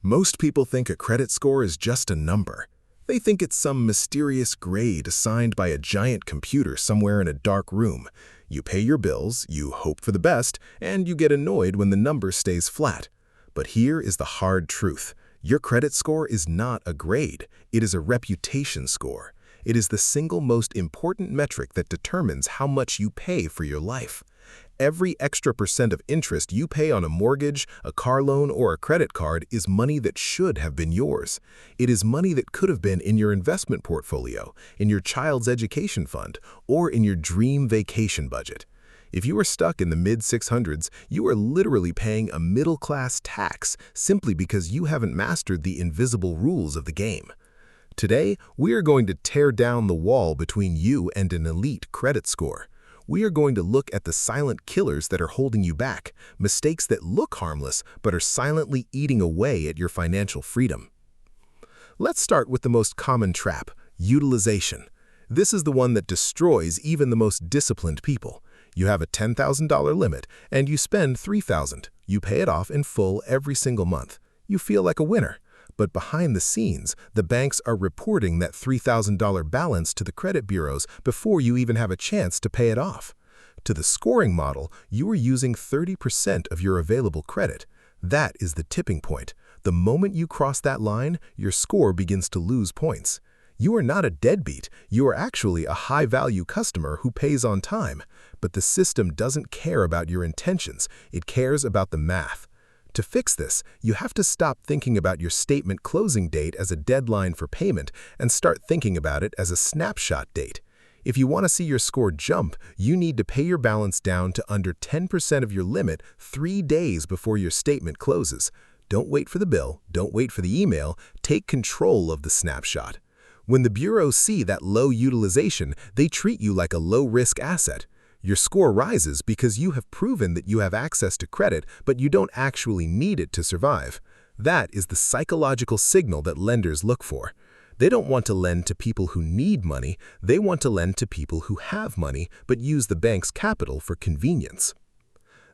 Most people think a credit score is just a number. They think it's some mysterious grade assigned by a giant computer somewhere in a dark room. You pay your bills, you hope for the best, and you get annoyed when the number stays flat. But here is the hard truth. Your credit score is not a grade. It is a reputation score. It is the single most important metric that determines how much you pay for your life. Every extra % of interest you pay on a mortgage, a car loan, or a credit card is money that should have been yours. It is money that could have been in your investment portfolio, in your child's education fund, or in your dream vacation budget. If you are stuck in the mid-600s, you are literally paying a middle-class tax simply because you haven't mastered the invisible rules of the game. Today, we are going to tear down the wall between you and an elite credit score. We are going to look at the silent killers that are holding you back, mistakes that look harmless but are silently eating away at your financial freedom. Let's start with the most common trap, utilization. This is the one that destroys even the most disciplined people. You have a $10,000 limit and you spend $3,000. You pay it off in full every single month. You feel like a winner. But behind the scenes, the banks are reporting that $3,000 balance to the credit bureaus before you even have a chance to pay it off. To the scoring model, you are using 30% of your available credit. That is the tipping point. The moment you cross that line, your score begins to lose points. You are not a deadbeat. You are actually a high-value customer who pays on time. But the system doesn't care about your intentions. It cares about the math. To fix this, you have to stop thinking about your statement closing date as a deadline for payment and start thinking about it as a snapshot date. If you want to see your score jump, you need to pay your balance down to under 10% of your limit 3 days before your statement closes. Don't wait for the bill, don't wait for the email, take control of the snapshot. When the bureaus see that low utilization, they treat you like a low-risk asset. Your score rises because you have proven that you have access to credit, but you don't actually need it to survive. That is the psychological signal that lenders look for. They don't want to lend to people who need money, they want to lend to people who have money but use the bank's capital for convenience.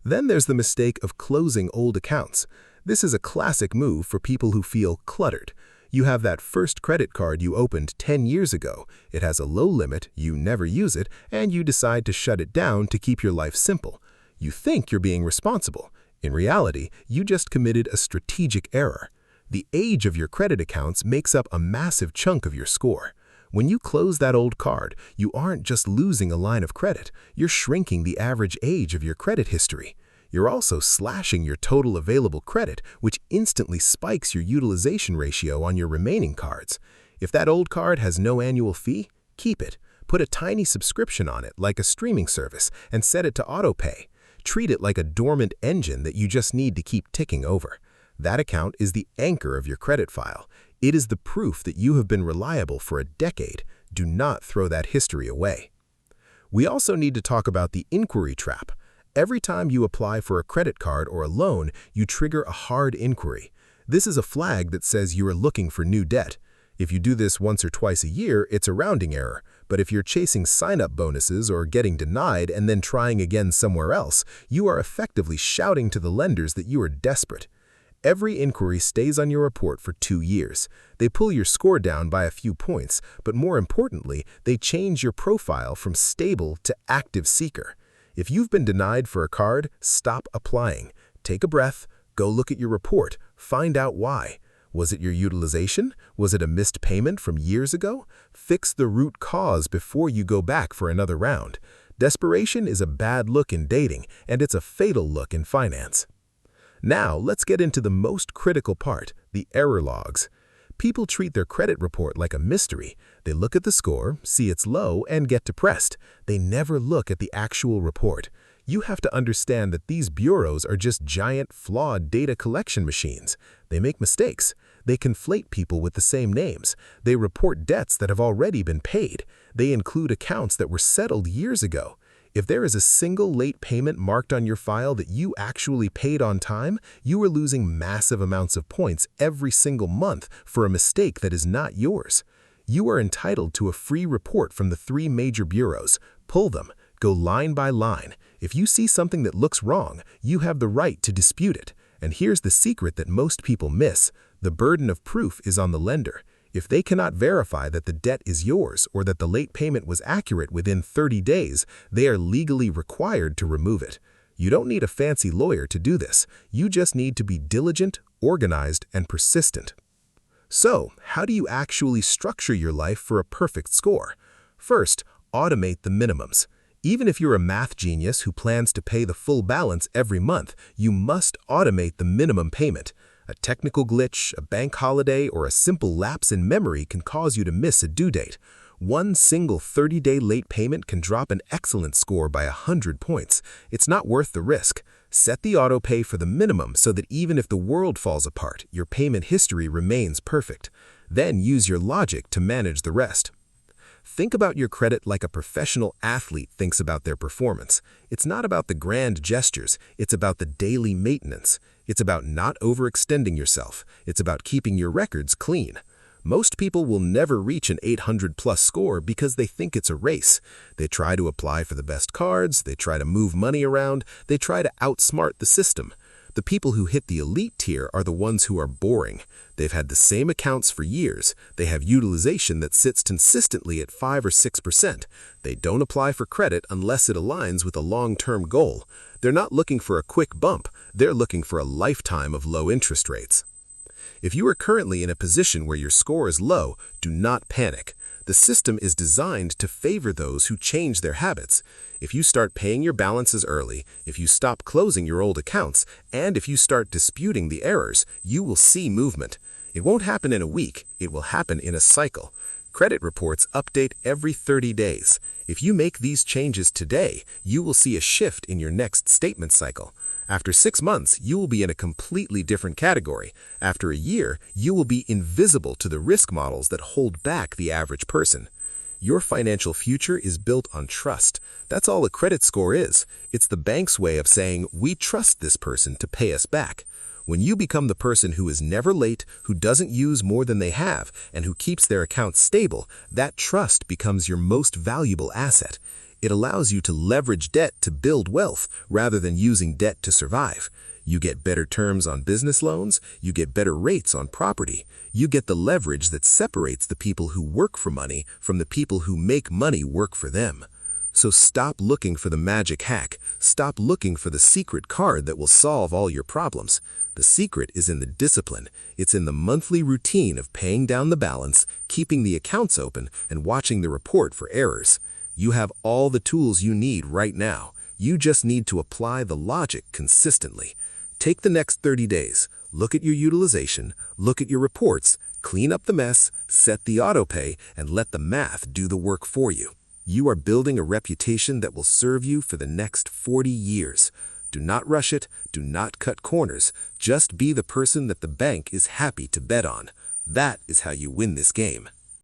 Then there's the mistake of closing old accounts. This is a classic move for people who feel cluttered. You have that first credit card you opened 10 years ago. It has a low limit, you never use it, and you decide to shut it down to keep your life simple. You think you're being responsible. In reality, you just committed a strategic error. The age of your credit accounts makes up a massive chunk of your score. When you close that old card, you aren't just losing a line of credit, you're shrinking the average age of your credit history. You're also slashing your total available credit, which instantly spikes your utilization ratio on your remaining cards. If that old card has no annual fee, keep it. Put a tiny subscription on it, like a streaming service, and set it to autopay. Treat it like a dormant engine that you just need to keep ticking over. That account is the anchor of your credit file. It is the proof that you have been reliable for a decade. Do not throw that history away. We also need to talk about the inquiry trap. Every time you apply for a credit card or a loan, you trigger a hard inquiry. This is a flag that says you are looking for new debt. If you do this once or twice a year, it's a rounding error. But if you're chasing sign-up bonuses or getting denied and then trying again somewhere else, you are effectively shouting to the lenders that you are desperate. Every inquiry stays on your report for 2 years. They pull your score down by a few points, but more importantly, they change your profile from stable to active seeker. If you've been denied for a card, stop applying. Take a breath, go look at your report, find out why. Was it your utilization? Was it a missed payment from years ago? Fix the root cause before you go back for another round. Desperation is a bad look in dating, and it's a fatal look in finance. Now, let's get into the most critical part, the error logs. People treat their credit report like a mystery. They look at the score, see it's low, and get depressed. They never look at the actual report. You have to understand that these bureaus are just giant, flawed data collection machines. They make mistakes. They conflate people with the same names. They report debts that have already been paid. They include accounts that were settled years ago. If there is a single late payment marked on your file that you actually paid on time, you are losing massive amounts of points every single month for a mistake that is not yours. You are entitled to a free report from the 3 major bureaus. Pull them. Go line by line. If you see something that looks wrong, you have the right to dispute it. And here's the secret that most people miss. The burden of proof is on the lender. If they cannot verify that the debt is yours or that the late payment was accurate within 30 days, they are legally required to remove it. You don't need a fancy lawyer to do this. You just need to be diligent, organized, and persistent. So, how do you actually structure your life for a perfect score? First, automate the minimums. Even if you're a math genius who plans to pay the full balance every month, you must automate the minimum payment. A technical glitch, a bank holiday, or a simple lapse in memory can cause you to miss a due date. One single 30-day late payment can drop an excellent score by 100 points. It's not worth the risk. Set the auto pay for the minimum so that even if the world falls apart, your payment history remains perfect. Then use your logic to manage the rest. Think about your credit like a professional athlete thinks about their performance. It's not about the grand gestures, it's about the daily maintenance. It's about not overextending yourself. It's about keeping your records clean. Most people will never reach an 800-plus score because they think it's a race. They try to apply for the best cards, they try to move money around, they try to outsmart the system. The people who hit the elite tier are the ones who are boring. They've had the same accounts for years. They have utilization that sits consistently at 5 or 6%. They don't apply for credit unless it aligns with a long-term goal. They're not looking for a quick bump. They're looking for a lifetime of low interest rates. If you are currently in a position where your score is low, do not panic. The system is designed to favor those who change their habits. If you start paying your balances early, if you stop closing your old accounts, and if you start disputing the errors, you will see movement. It won't happen in a week, it will happen in a cycle. Credit reports update every 30 days. If you make these changes today, you will see a shift in your next statement cycle. After 6 months, you will be in a completely different category. After a year, you will be invisible to the risk models that hold back the average person. Your financial future is built on trust. That's all a credit score is. It's the bank's way of saying, we trust this person to pay us back. When you become the person who is never late, who doesn't use more than they have, and who keeps their accounts stable, that trust becomes your most valuable asset. It allows you to leverage debt to build wealth rather than using debt to survive. You get better terms on business loans, you get better rates on property. You get the leverage that separates the people who work for money from the people who make money work for them. So stop looking for the magic hack. Stop looking for the secret card that will solve all your problems. The secret is in the discipline. It's in the monthly routine of paying down the balance, keeping the accounts open, and watching the report for errors. You have all the tools you need right now. You just need to apply the logic consistently. Take the next 30 days, look at your utilization, look at your reports, clean up the mess, set the auto pay, and let the math do the work for you. You are building a reputation that will serve you for the next 40 years. Do not rush it, do not cut corners, just be the person that the bank is happy to bet on. That is how you win this game.